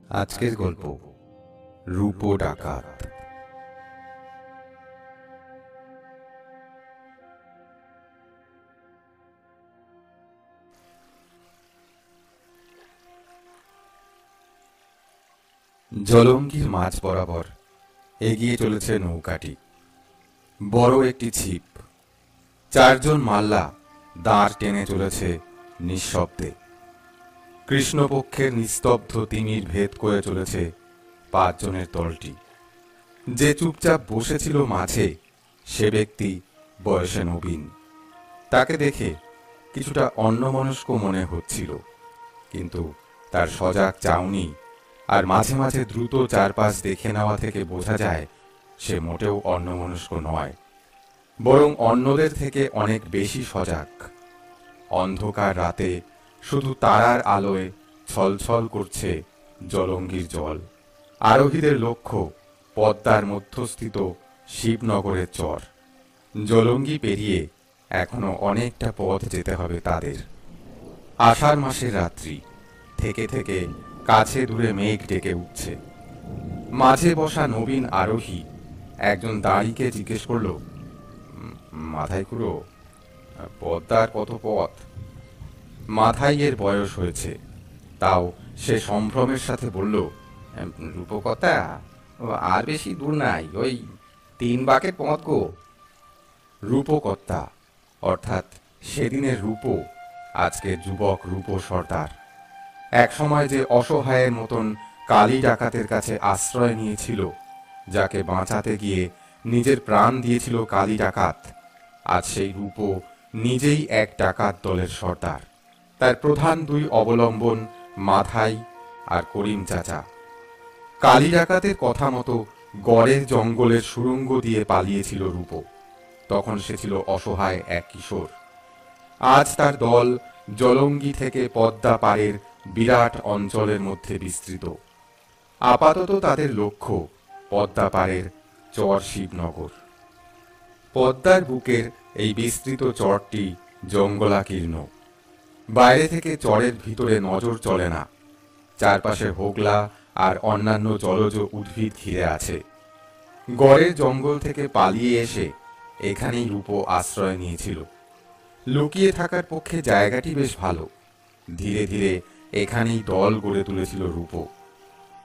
আজকের গল্প রূপো ডাকাত। জলঙ্গির মাঝ বরাবর এগিয়ে চলেছে নৌকাটি। বড় একটি ছিপ, চারজন মাল্লা দাঁড় টেনে চলেছে নিঃশব্দে। কৃষ্ণপক্ষের নিস্তব্ধ তিমির ভেদ করে চলেছে পাঁচজনের দলটি। যে চুপচাপ বসেছিল মাঝে, সে ব্যক্তি বয়সে নবীন। তাকে দেখে কিছুটা অন্যমনস্ক মনে হচ্ছিল, কিন্তু তার সজাগ চাউনি আর মাঝে মাঝে দ্রুত চারপাশ দেখে নেওয়া থেকে বোঝা যায় সে মোটেও অন্যমনস্ক নয়, বরং অন্যদের থেকে অনেক বেশি সজাগ। অন্ধকার রাতে শুধু তারার আলোয় ছলছল করছে জলঙ্গির জল। আরোহীদের লক্ষ্য পদ্মার মধ্যস্থিত শিবনগরের চর। জলঙ্গি পেরিয়ে এখনো অনেকটা পথ যেতে হবে তাদের। আষাঢ় মাসের রাত্রি, থেকে থেকে কাছে দূরে মেঘ ডেকে উঠছে। মাঝে বসা নবীন আরোহী একজন দাঁড়িকে জিজ্ঞেস করল, মাথায় খুড়ো, পদ্মার কত পথ? মাথায় এর বয়স হয়েছে, তাও সে সম্ভ্রমের সাথে বলল, রূপকথা, আর বেশি দূর নাই, ওই 3 বাকের পথ গো। রূপকর্তা অর্থাৎ সেদিনের রূপো, আজকে যুবক রূপো সর্দার। এক সময় যে অসহায়ের মতন কালী ডাকাতের কাছে আশ্রয় নিয়েছিল, যাকে বাঁচাতে গিয়ে নিজের প্রাণ দিয়েছিল কালী ডাকাত, আজ সেই রূপো নিজেই এক ডাকাত দলের সর্দার। তার প্রধান 2 অবলম্বন মাথাই আর করিম চাচা। কালী ডাকাতের কথা মতো গড়ের জঙ্গলের সুড়ঙ্গ দিয়ে পালিয়েছিল রূপো। তখন সে ছিল অসহায় এক কিশোর। আজ তার দল জলঙ্গি থেকে পদ্মা পাড়ের বিরাট অঞ্চলের মধ্যে বিস্তৃত। আপাতত তাদের লক্ষ্য পদ্মা পাড়ের চর শিবনগর। পদ্মার বুকের এই বিস্তৃত চরটি জঙ্গলাকীর্ণ। বাইরে থেকে চরের ভিতরে নজর চলে না। চারপাশে হোগলা আর অন্যান্য জলজ উদ্ভিদ ঘিরে আছে। গড়ের জঙ্গল থেকে পালিয়ে এসে এখানেই রূপো আশ্রয় নিয়েছিল। লুকিয়ে থাকার পক্ষে জায়গাটি বেশ ভালো। ধীরে ধীরে এখানেই দল গড়ে তুলেছিল রূপো।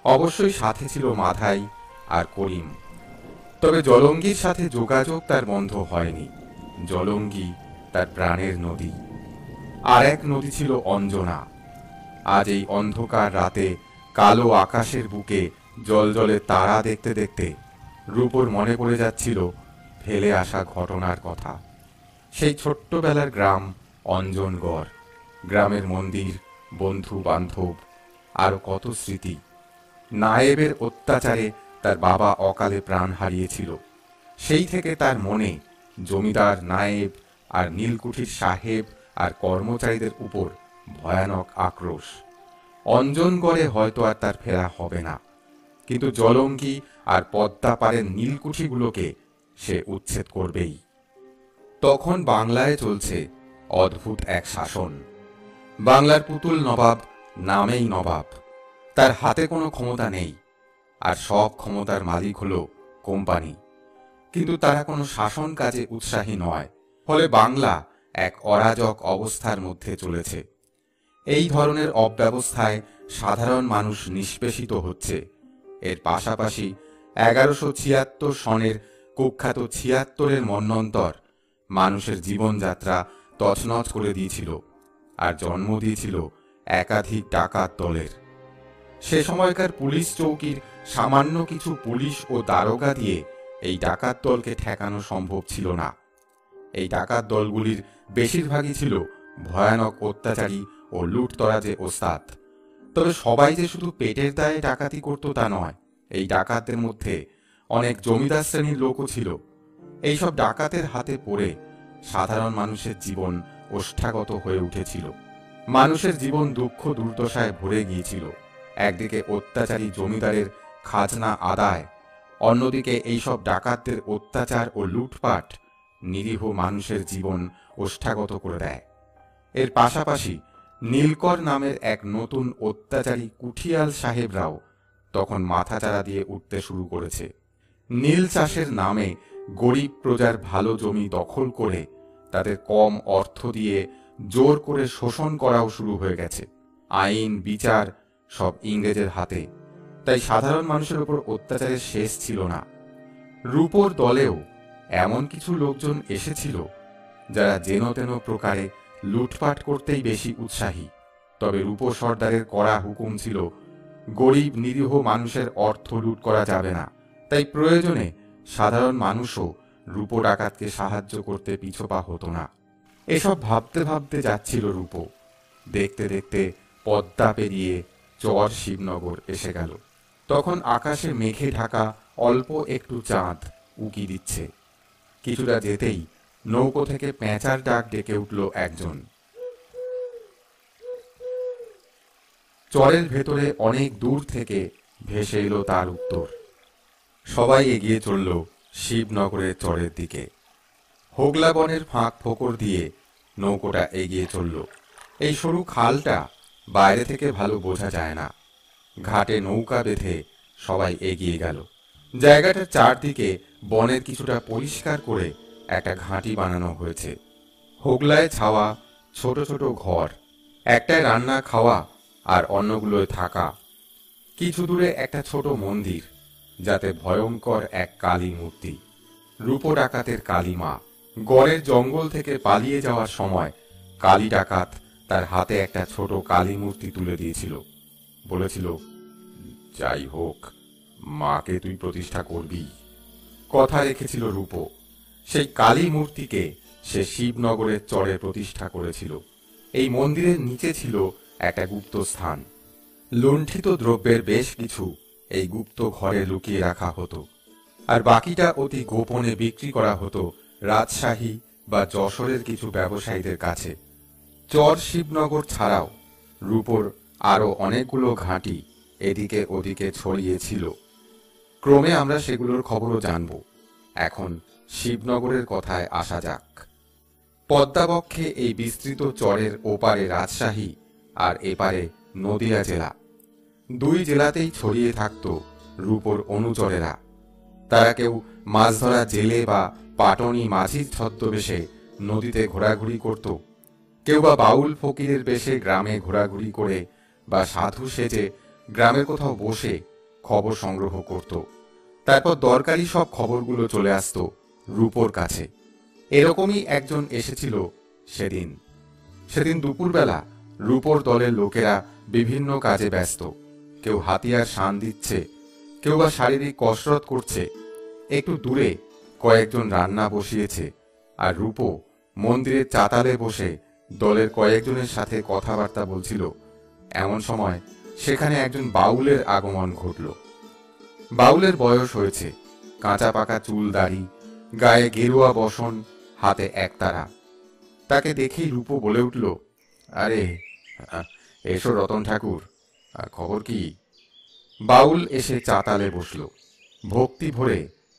অবশ্যই সাথে ছিল মাথাই আর করিম। তবে জলঙ্গির সাথে যোগাযোগ তার বন্ধ হয়নি। জলঙ্গি তার প্রাণের নদী। আর এক নদী ছিল অঞ্জনা। আজ এই অন্ধকার রাতে কালো আকাশের বুকে জলজলে তারা দেখতে দেখতে রূপোর মনে পড়ে যাচ্ছিল ফেলে আসা ঘটনার কথা। সেই ছোট্টবেলার গ্রাম অঞ্জনগড়, গ্রামের মন্দির, বন্ধু বান্ধব, আরো কত স্মৃতি। নায়েবের অত্যাচারে তার বাবা অকালে প্রাণ হারিয়েছিল। সেই থেকে তার মনে জমিদার, নায়েব আর নীলকুঠির সাহেব আর কর্মচারীদের উপর ভয়ানক আক্রোশ। অঞ্জনগড়ে হয়তো আর তার ফেরা হবে না, কিন্তু জলঙ্গি আর পদ্মা পাড়ের নীলকুঠিগুলোকে সে উচ্ছেদ করবেই। তখন বাংলায় চলছে অদ্ভুত এক শাসন। বাংলার পুতুল নবাব নামেই নবাব। তার হাতে কোনো ক্ষমতা নেই, আর সব ক্ষমতার মালিক হলো কোম্পানি। কিন্তু তারা কোনো শাসন কাজে উৎসাহী নয়। ফলে বাংলা এক অরাজক অবস্থার মধ্যে চলেছে। এই ধরনের অব্যবস্থায় সাধারণ মানুষ নিষ্পেষিত হচ্ছে। এর পাশাপাশি 1176 সনের কুখ্যাত 76-এর মন্বন্তর মানুষের জীবনযাত্রা তছনছ করে দিয়েছিল আর জন্ম দিয়েছিল একাধিক ডাকাত দলের। সে সময়কার পুলিশ চৌকির সামান্য কিছু পুলিশ ও দারোগা দিয়ে এই ডাকাত দলকে ঠেকানো সম্ভব ছিল না। এই ডাকাত দলগুলির বেশিরভাগই ছিল ভয়ানক অত্যাচারী ও লুটতরাজে ওস্তাদ। তবে সবাই যে শুধু পেটের দায়ে ডাকাতি করত তা নয়। এই ডাকাতদের মধ্যে অনেক জমিদার শ্রেণীর লোকও ছিল। এইসব ডাকাতের হাতে পড়ে সাধারণ মানুষের জীবন ওষ্ঠাগত হয়ে উঠেছিল। মানুষের জীবন দুঃখ দুর্দশায় ভরে গিয়েছিল। একদিকে অত্যাচারী জমিদারের খাজনা আদায়, অন্যদিকে এইসব ডাকাতদের অত্যাচার ও লুটপাট নিরীহ মানুষের জীবন ওষ্ঠাগত করে দেয়। এর পাশাপাশি নীলকর নামের এক নতুন অত্যাচারী কুঠিয়াল সাহেবরাও তখন মাথাচাড়া দিয়ে উঠতে শুরু করেছে। নীল চাষের নামে গরিব প্রজার ভালো জমি দখল করে তাদের কম অর্থ দিয়ে জোর করে শোষণ করাও শুরু হয়ে গেছে। আইন বিচার সব ইংরেজের হাতে, তাই সাধারণ মানুষের উপর অত্যাচারের শেষ ছিল না। রূপোর দলেও এমন কিছু লোকজন এসেছিল যারা যেন তেন প্রকারে লুটপাট করতেই বেশি উৎসাহী। তবে রূপো সর্দারের কড়া হুকুম ছিল, গরিব নিরীহ মানুষের অর্থ লুট করা যাবে না। তাই প্রয়োজনে সাধারণ মানুষও রূপো ডাকাতকে সাহায্য করতে পিছপা হতো না। এসব ভাবতে ভাবতে যাচ্ছিল রূপো। দেখতে দেখতে পদ্মা পেরিয়ে চর শিবনগর এসে গেল। তখন আকাশে মেঘে ঢাকা অল্প একটু চাঁদ উকি দিচ্ছে। কিছুটা যেতেই নৌকো থেকে পেঁচার ডাক ডেকে উঠল একজন। চরের ভেতরে অনেক দূর থেকে ভেসে এলো তার উত্তর। সবাই এগিয়ে চলল শিবনগরের চরের দিকে। হোগলা বনের ফাঁক ফোকর দিয়ে নৌকোটা এগিয়ে চলল। এই সরু খালটা বাইরে থেকে ভালো বোঝা যায় না। ঘাটে নৌকা বেঁধে সবাই এগিয়ে গেল। জায়গাটার চারদিকে বনের কিছুটা পরিষ্কার করে একটা ঘাঁটি বানানো হয়েছে। হোগলায় ছাওয়া ছোট ছোট ঘর, একটায় রান্না খাওয়া আর অন্যগুলোয় থাকা। কিছু দূরে একটা ছোট মন্দির, যাতে ভয়ঙ্কর এক কালী মূর্তি, রূপো ডাকাতের কালী মা। গড়ের জঙ্গল থেকে পালিয়ে যাওয়ার সময় কালী ডাকাত তার হাতে একটা ছোট কালী মূর্তি তুলে দিয়েছিল। বলেছিল, যাই হোক, মাকে তুই প্রতিষ্ঠা করবি। কথা রেখেছিল রূপো। সেই কালী মূর্তিকে সে শিবনগরের চরে প্রতিষ্ঠা করেছিল। এই মন্দিরের নিচে ছিল একটা গুপ্ত স্থান। লুণ্ঠিত দ্রব্যের বেশ কিছু এই গুপ্ত ঘরে লুকিয়ে রাখা হতো, আর বাকিটা অতি গোপনে বিক্রি করা হতো রাজশাহী বা যশোরের কিছু ব্যবসায়ীদের কাছে। চর শিবনগর ছাড়াও রূপোর আরো অনেকগুলো ঘাঁটি এদিকে ওদিকে ছড়িয়েছিল। ক্রমে আমরা সেগুলোর খবরও জানব। এখন শিবনগরের কথায় আসা যাক। পদ্মাবক্ষে এই বিস্তৃত চরের ওপারে রাজশাহী আর এপারে নদিয়া জেলা। দুই জেলাতেই ছড়িয়ে থাকত রূপোর অনুচরেরা। তারা কেউ মাছ ধরা জেলে বা পাটনি মাঝির ছদ্মবেশে নদীতে ঘোরাঘুরি করত, কেউ বা বাউল ফকিরের বেশে গ্রামে ঘোরাঘুরি করে বা সাধু সেজে গ্রামের কোথাও বসে খবর সংগ্রহ করত। তারপর দরকারি সব খবরগুলো চলে আসতো রূপোর কাছে। এরকমই একজন এসেছিল সেদিন। সেদিন দুপুরবেলা রূপোর দলের লোকেরা বিভিন্ন কাজে ব্যস্ত। কেউ হাতিয়ার শান দিচ্ছে, কেউ বা শারীরিক কসরত করছে। একটু দূরে কয়েকজন রান্না বসিয়েছে, আর রূপো মন্দিরের চাতালে বসে দলের কয়েকজনের সাথে কথাবার্তা বলছিল। এমন সময় সেখানে একজন বাউলের আগমন ঘটল। বাউলের বয়স হয়েছে, কাঁচা পাকা চুল দাড়ি, গায়ে গেরুয়া বসন, হাতে একতারা। তাকে দেখেই রূপো বলে উঠল, আরে এসো রতন ঠাকুর, খবর কি? বাউল এসে চাতালে বসল। ভক্তি ভরে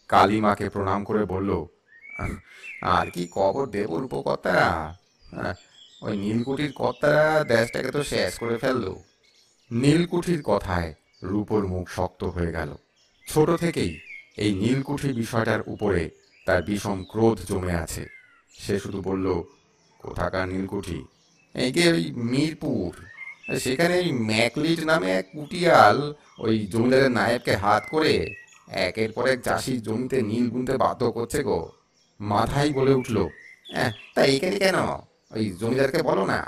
কালীমাকে প্রণাম করে বলল, আর কি খবর দেব রূপকর্তারা? ওই নীলকুঠির কর্তারা দেশটাকে তো শেষ করে ফেললো। নীলকুঠির কথায় রূপোর মুখ শক্ত হয়ে গেল। ছোট থেকেই এই নীলকুঠি বিষয়টার উপরে তার বিষম ক্রোধ জমে আছে। সে শুধু বলল, কোথাকার নীলকুঠি? এই যে ওই মিরপুর, সেখানে ওই ম্যাকলিট নামে এক কুটিয়াল ওই জমিদারের নায়েবকে হাত করে একের পর এক চাষির জমিতে নীল বুনতে বাধ্য করছে গো। মাথায় বলে উঠল, তা এইখানে কেন? ওই জমিদারকে বলো না।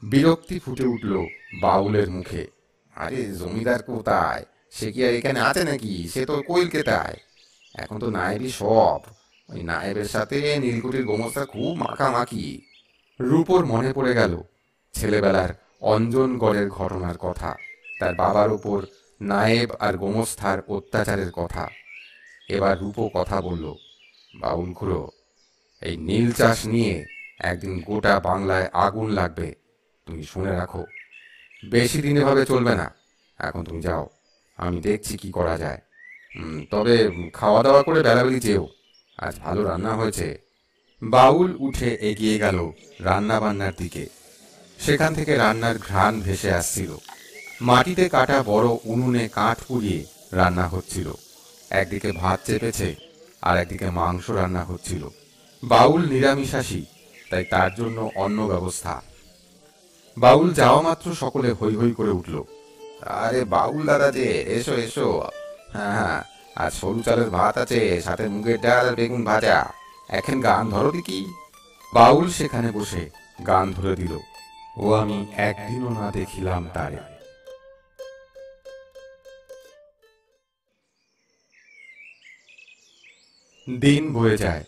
বিরক্তি ফুটে উঠল বাউলের মুখে। আরে জমিদার কোথায়? সে কি আর এখানে আছে নাকি? সে তো কলকাতায়। এখন তো নায়েবই সব। ওই নায়েবের সাথে নীলকুঠির গোমস্তা খুব মাখামাখি। রূপোর মনে পড়ে গেল ছেলেবেলার অঞ্জনগড়ের ঘটনার কথা, তার বাবার উপর নায়েব আর গোমস্তার অত্যাচারের কথা। এবার রূপো কথা বলল, বাউল খুড়ো, এই নীল চাষ নিয়ে একদিন গোটা বাংলায় আগুন লাগবে, তুমি শুনে রাখো। বেশি দিন এভাবে চলবে না। এখন তুমি যাও, আমি দেখছি কি করা যায়। তবে খাওয়া দাওয়া করে বেলাবেলি যেও, আজ ভালো রান্না হয়েছে। বাউল উঠে এগিয়ে গেল রান্না বান্নার দিকে। সেখান থেকে রান্নার ঘ্রাণ ভেসে আসছিল। মাটিতে কাটা বড় উনুনে কাঠ পুড়িয়ে রান্না হচ্ছিল। একদিকে ভাত চেপেছে আর একদিকে মাংস রান্না হচ্ছিল। বাউল নিরামিষাশী, তাই তার জন্য অন্ন ব্যবস্থা। বাউল যাওয়া মাত্র সকলে হৈ হৈ করে উঠল। আরে বাউল দাদা যে, এসো এসো। হ্যাঁ হ্যাঁ, আর সরু চালের ভাত আছে, সাথে মুগের ডাল আর বেগুন ভাজা। এখন গান ধরো দেখি। বাউল সেখানে বসে গান ধরে দিল। ও আমি একদিনও না দেখিলাম তারে। দিন বয়ে যায়,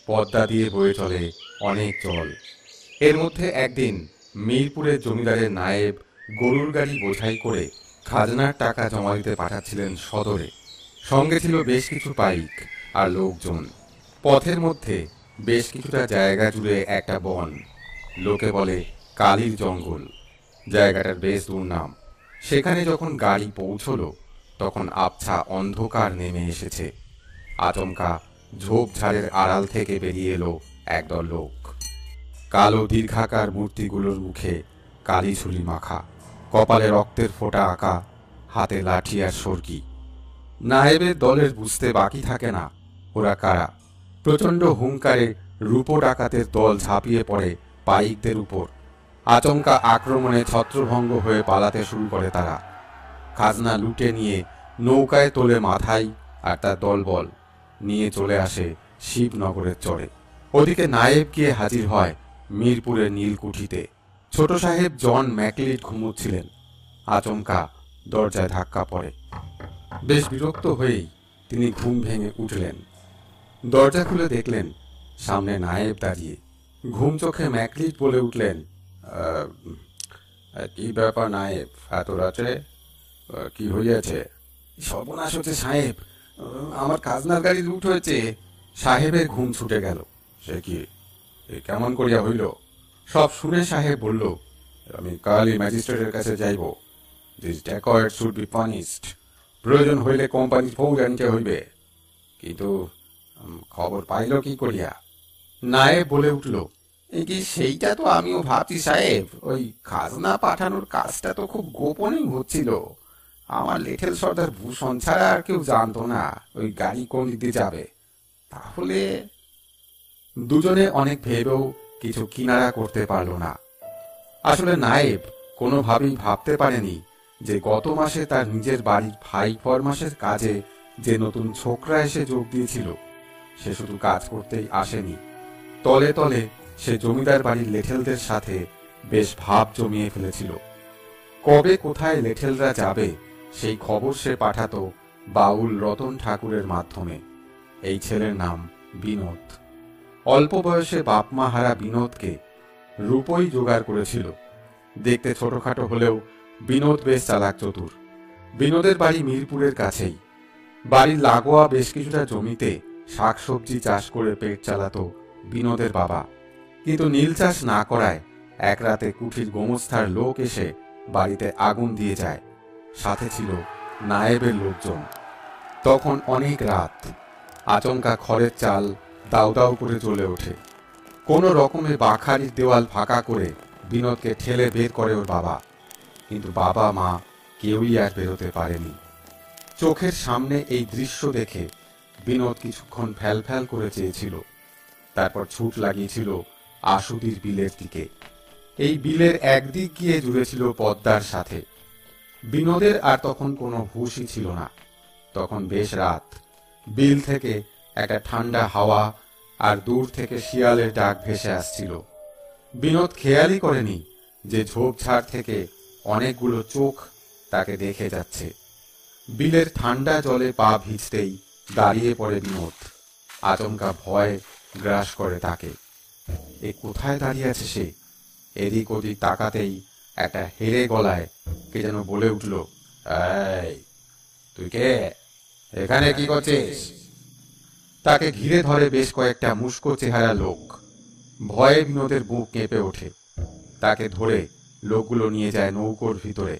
পদ্মা দিয়ে বয়ে চলে অনেক জল। এর মধ্যে একদিন মিরপুরের জমিদারের নায়েব গরুর গাড়ি বোঝাই করে খাজনার টাকা জমা দিতে পাঠাচ্ছিলেন সদরে। সঙ্গে ছিল বেশ কিছু পাইক আর লোকজন। পথের মধ্যে বেশ কিছুটা জায়গা জুড়ে একটা বন, লোকে বলে কালির জঙ্গল। জায়গাটার বেশ দুর্নাম। সেখানে যখন গাড়ি পৌঁছলো তখন আবছা অন্ধকার নেমে এসেছে। আচমকা ঝোপঝাড়ের আড়াল থেকে বেরিয়ে এলো একদল লোক। কালো দীর্ঘাকার মূর্তিগুলোর মুখে কালি ছুরি মাখা, কপালে রক্তের ফোঁটা আঁকা, হাতে লাঠি আর সর্গি। নায়েবের দলের বুঝতে বাকি থাকে না ওরা কারা। প্রচণ্ড হুঙ্কারে রূপো ডাকাতের দল ঝাঁপিয়ে পড়ে পাইকদের উপর। আচমকা আক্রমণে ছত্রভঙ্গ হয়ে পালাতে শুরু করে তারা। খাজনা লুটে নিয়ে নৌকায় তোলে মাথায়, আর তার দলবল নিয়ে চলে আসে শিবনগরের চরে। ওদিকে নায়েব গিয়ে হাজির হয় মিরপুরের নীলকুঠিতে। ছোট সাহেব জন ম্যাকলিড ঘুমোচ্ছিলেন। আচমকা দরজায় ধাক্কা পড়ে। বেশ বিরক্ত হয়েই তিনি ঘুম ভেঙে উঠলেন। দরজা খুলে দেখলেন সামনে নায়েব দাঁড়িয়ে। ঘুম চোখে ম্যাকলিড বলে উঠলেন, কি ব্যাপার নায়েব, এত রাত্রে কি হইয়াছে? সর্বনাশ হচ্ছে সাহেব, আমার খাজনার গাড়ি লুট হয়েছে। সাহেবের ঘুম ছুটে গেল। সে কি, কেমন করিয়া হইল? সব শুনে সাহেব বলল, আমি কালই ম্যাজিস্ট্রেটের কাছে যাইব। This dacoit should be punished. প্রয়োজন হইলে কোম্পানির ফৌজ আনতে হইবে। কিন্তু খবর পাইল কি করিয়া? নায়েব বলে উঠল, কি সেইটা তো আমিও ভাবছি সাহেব। ওই খাজনা পাঠানোর কাজটা তো খুব গোপনেই হচ্ছিল। আমার লেঠেল সর্দার ভূষণ ছাড়া আর কেউ জানতো না ওই গাড়ি কোন দিতে যাবে। তাহলে দুজনে অনেক ভেবেও কিছু কিনারা করতে পারল না। আসলে নায়েব কোনোভাবেই ভাবতে পারেনি যে গত মাসে তার নিজের বাড়ির ভাই ফরমাসের কাজে যে নতুন ছোকরা এসে যোগ দিয়েছিল, সে শুধু কাজ করতেই আসেনি। তলে তলে সে জমিদার বাড়ির লেঠেলদের সাথে বেশ ভাব জমিয়ে ফেলেছিল। কবে কোথায় লেঠেলরা যাবে সেই খবর সে পাঠাতো বাউল রতন ঠাকুরের মাধ্যমে। এই ছেলের নাম বিনোদ। অল্প বয়সে বাপমা হারা বিনোদকে রূপই জোগাড় করেছিল। দেখতে ছোটখাটো হলেও বিনোদ বেশ চালাক চতুর। বিনোদের বাড়ি মিরপুরের কাছেই। বাড়ির লাগোয়া বেশ কিছুটা জমিতে শাকসবজি চাষ করে পেট চালাতো বিনোদের বাবা। কিন্তু নীল চাষ না করায় এক রাতে কুঠির গোমস্থার লোক এসে বাড়িতে আগুন দিয়ে যায়। সাথে ছিল নায়েবের লোকজন। তখন অনেক রাত। আচমকা খড়ের চাল দাউ দাউ করে জ্বলে ওঠে। কোনো রকমে বাখারির দেওয়াল ফাঁকা করে বিনোদকে ঠেলে বের করে ওর বাবা। কিন্তু বাবা মা কেউই আর বেরোতে পারেনি। চোখের সামনে এই দৃশ্য দেখে বিনোদ কিছুক্ষণ ফ্যাল ফ্যাল করে চেয়েছিল। তারপর ছুট লাগিয়েছিল আশুতির বিলের দিকে। এই বিলের একদিক গিয়ে জুড়েছিল পদ্মার সাথে। বিনোদের আর তখন কোনো হুঁশই ছিল না। তখন বেশ রাত। বিল থেকে একটা ঠান্ডা হাওয়া আর দূর থেকে শিয়ালের ডাক ভেসে আসছিল। বিনোদ খেয়ালই করেনি যে ঝোপঝাড় থেকে অনেকগুলো চোখ তাকে দেখে যাচ্ছে। বিলের ঠান্ডা জলে পা ভিজতেই দাঁড়িয়ে পড়ে বিনোদ। আচমকা ভয় গ্রাস করে তাকে। এ কোথায় দাঁড়িয়ে আছে সে? এদিক ওদিক তাকাতেই একটা হেরে গলায় কে যেন বলে উঠল, এই তুই কে? এখানে কি করছিস? তাকে ঘিরে ধরে বেশ কয়েকটা মুস্কো চেহারা লোক। ভয়ে বিনোদের বুক কেঁপে ওঠে। তাকে ধরে লোকগুলো নিয়ে যায় নৌকোর ভিতরে।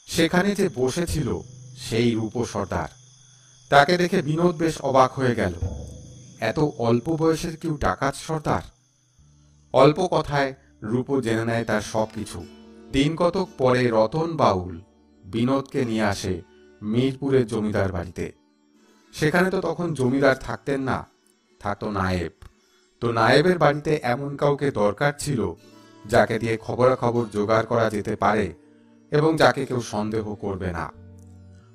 সেখানে যে বসেছিল সেই রূপো সর্দার। তাকে দেখে বিনোদ বেশ অবাক হয়ে গেল। এত অল্প বয়সের কেউ ডাকাত সর্দার? অল্প কথায় রূপো জেনে নেয় তার সবকিছু। দিন কতক পরে রতন বাউল বিনোদকে নিয়ে আসে মিরপুরের জমিদার বাড়িতে। সেখানে তো তখন জমিদার থাকতেন না, থাকতো নায়েব। তো নায়েবের বাড়িতে এমন কাউকে দরকার ছিল যাকে দিয়ে খবরাখবর জোগাড় করা যেতে পারে এবং যাকে কেউ সন্দেহ করবে না।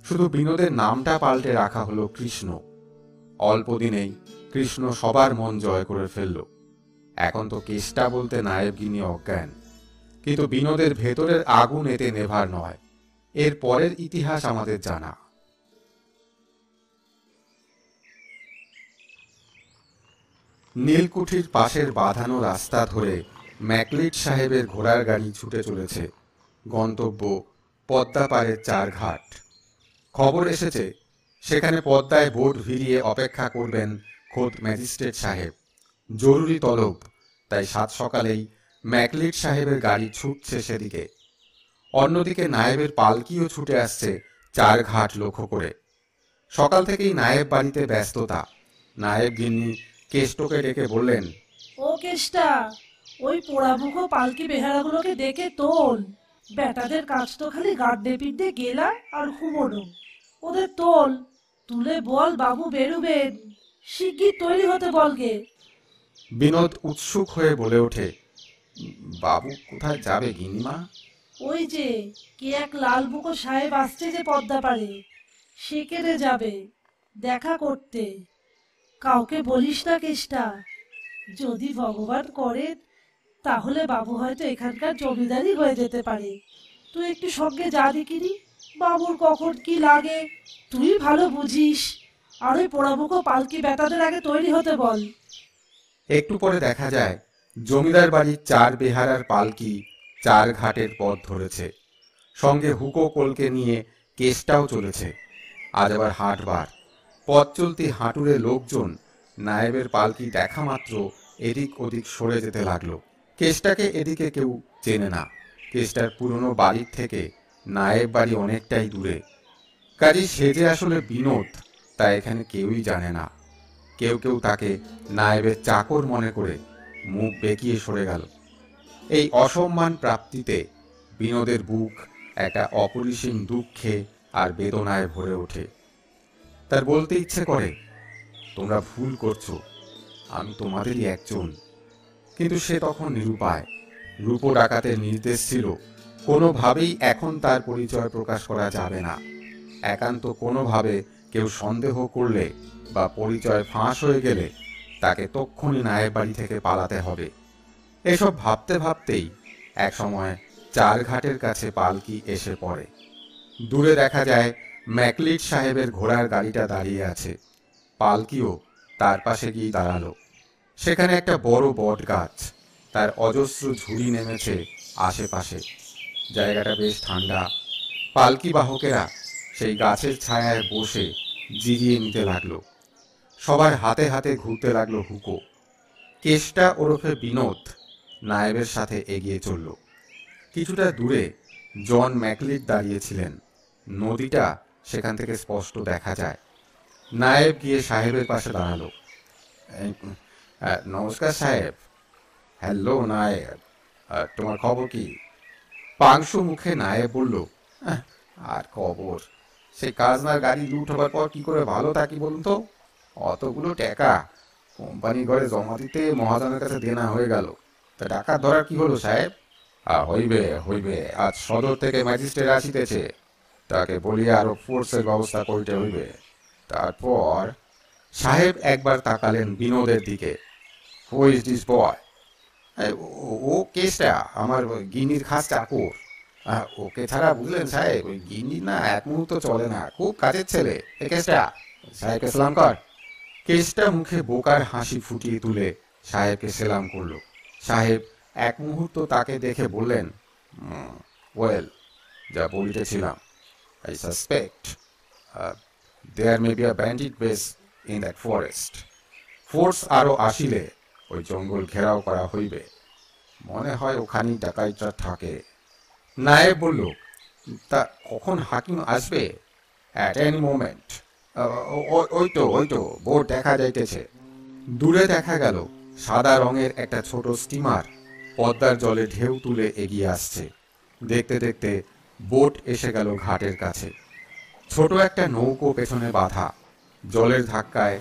শুধু বিনোদের নামটা পাল্টে রাখা হলো কৃষ্ণ। অল্প দিনেই কৃষ্ণ সবার মন জয় করে ফেলল। এখন তো কেষ্টা বলতে নায়েবগিনি অজ্ঞান, কিন্তু বিনোদের ভেতরের আগুন এতে নেভার নয়। এর পরের ইতিহাস আমাদের জানা। নীলকুঠির পাশের বাঁধানো রাস্তা ধরে ম্যাকলিড সাহেবের ঘোড়ার গাড়ি ছুটে চলেছে। গন্তব্য পদ্মাপাড়ের চারঘাট। খবর এসেছে সেখানে পদ্মায় বোট ভিড়িয়ে অপেক্ষা করবেন খোদ ম্যাজিস্ট্রেট সাহেব। জরুরি তলব, তাই সাত সকালেই ম্যাকলিড সাহেবের গাড়ি ছুটছে সেদিকে। অন্যদিকে নায়েবের পালকিও ছুটে আসছে চারঘাট লক্ষ্য করে। সকাল থেকেই নায়েব বাড়িতে ব্যস্ততা। নায়েব গিন্নি কেষ্টকে ডেকে বললেন, ও কেষ্টা, ওই পোড়ামুখো পালকি বেহারাগুলোকে ডেকে তোল। বেটাদের কাজ তো খালি গাড্ডে পিড্ডে গেলা আর ঘুমোনো। ওদের তোল, তুলে বল বাবু বেরুবেন। শিগগির তৈরি হতে বলগে। বিনোদ উৎসুক হয়ে বলে ওঠে, বাবু কোথায় যাবে গিন্নিমা? ওই যে কে এক লাল বুকো সাহেব আসছে যে পদ্মা পারে, সে কেড়ে যাবে দেখা করতে। কাউকে বলিস না কেষ্টা। যদি ভগবান করেন তাহলে বাবু হয়তো এখানকার জমিদারি হয়ে যেতে পারে। তুই একটু সঙ্গে যা দেখিনি, বাবুর কখন কি লাগে তুই ভালো বুঝিস। আর ওই পোড়ামুখো পালকি বেটাদের আগে তৈরি হতে বল। একটু পরে দেখা যায় জমিদার বাড়ির চার বেহারার পালকি চার ঘাটের পথ ধরেছে। সঙ্গে হুকো কলকে নিয়ে কেষ্টাও চলেছে। আজ আবার হাটবার। পথ চলতি হাঁটুরে লোকজন নায়েবের পালকি দেখা মাত্র এদিক ওদিক সরে যেতে লাগলো। কেষ্টাকে এদিকে কেউ চেনে না। কেষ্টার পুরনো বাড়ির থেকে নায়েব বাড়ি অনেকটাই দূরে। কাজেই সে যে আসলে বিনোদ তা এখানে কেউই জানে না। কেউ কেউ তাকে নায়েবের চাকর মনে করে মুখ বেঁকিয়ে সরে গেল। এই অসম্মান প্রাপ্তিতে বিনোদের বুক একটা অপরিসীম দুঃখে আর বেদনায় ভরে ওঠে। তার বলতে ইচ্ছে করে, তোমরা ভুল করছো, আমি তোমাদেরই একজন। কিন্তু সে তখন নিরুপায়। রূপ ডাকাতের নির্দেশ ছিল কোনোভাবেই এখন তার পরিচয় প্রকাশ করা যাবে না। একান্ত কোনোভাবে কেউ সন্দেহ করলে বা পরিচয় ফাঁস হয়ে গেলে তাকে তক্ষুনি নায়েব বাড়ি থেকে পালাতে হবে। এসব ভাবতে ভাবতেই এক সময় চার ঘাটের কাছে পালকি এসে পড়ে। দূরে দেখা যায় ম্যাকলিড সাহেবের ঘোড়ার গাড়িটা দাঁড়িয়ে আছে। পালকিও তার পাশে গিয়ে দাঁড়ালো। সেখানে একটা বড় বট গাছ, তার অজস্র ঝুড়ি নেমেছে আশেপাশে। জায়গাটা বেশ ঠান্ডা। পালকি বাহকেরা সেই গাছের ছায়ায় বসে জিরিয়ে নিতে লাগলো। সবার হাতে হাতে ঘুরতে লাগলো হুকো। কেষ্টা ওরফে বিনোদ নায়েবের সাথে এগিয়ে চলল। কিছুটা দূরে জন ম্যাকলিড দাঁড়িয়েছিলেন। নদীটা সেখান থেকে স্পষ্ট দেখা যায়। নায়েব গিয়ে সাহেবের পাশে দাঁড়ালো। নমস্কার সাহেব। হ্যালো নায়েব, তোমার খবর কি? পাংশু মুখে নায়েব বলল, আর খবর, সেই কাজনার গাড়ি লুট হবার পর কি করে ভালো থাকি বলুন তো? অতগুলো টাকা কোম্পানির ঘরে জমা দিতে মহাজনের কাছে দেনা হয়ে গেল। তা টাকা ধরার কি হলো সাহেব? হইবে হইবে, আজ সদর থেকে ম্যাজিস্ট্রেট আসিতেছে, তাকে বলিয়া আরো ফোর্সের ব্যবস্থা করিতে হইবে। তারপর সাহেব একবার তাকালেন বিনোদের দিকে। হু ইজ দিস বয়? ও কেসটা আমার গিনির খাস চাকর। ওকে ছাড়া বুঝলেন সাহেব, ওই গিনি না এক মুহূর্ত চলে না, খুব কাজের ছেলে। এ কেসটা, সাহেবকে সালাম কর। কেসটা মুখে বোকার হাসি ফুটিয়ে তুলে সাহেবকে সেলাম করলো। সাহেব এক মুহূর্ত তাকে দেখে বললেন, ওয়েল, যা বলিতেছিলাম, I suspect there may be a bandit base in that forest. Force আরো আসিলে ওই জঙ্গল ঘেরাও করা হইবে। মনে হয় ওখানেই ডাকাইতরা থাকে। নায়েব বলল, তা কখন হাকিম আসবে? At any moment. ওই তো বোট দেখা যাইতেছে। দূরে দেখা গেল সাদা রঙের একটা ছোট স্টিমার পদ্মার জলে ঢেউ তুলে এগিয়ে আসছে। দেখতে দেখতে বোট এসে গেল ঘাটের কাছে। ছোট একটা নৌকো পেছনে বাঁধা, জলের ধাক্কায়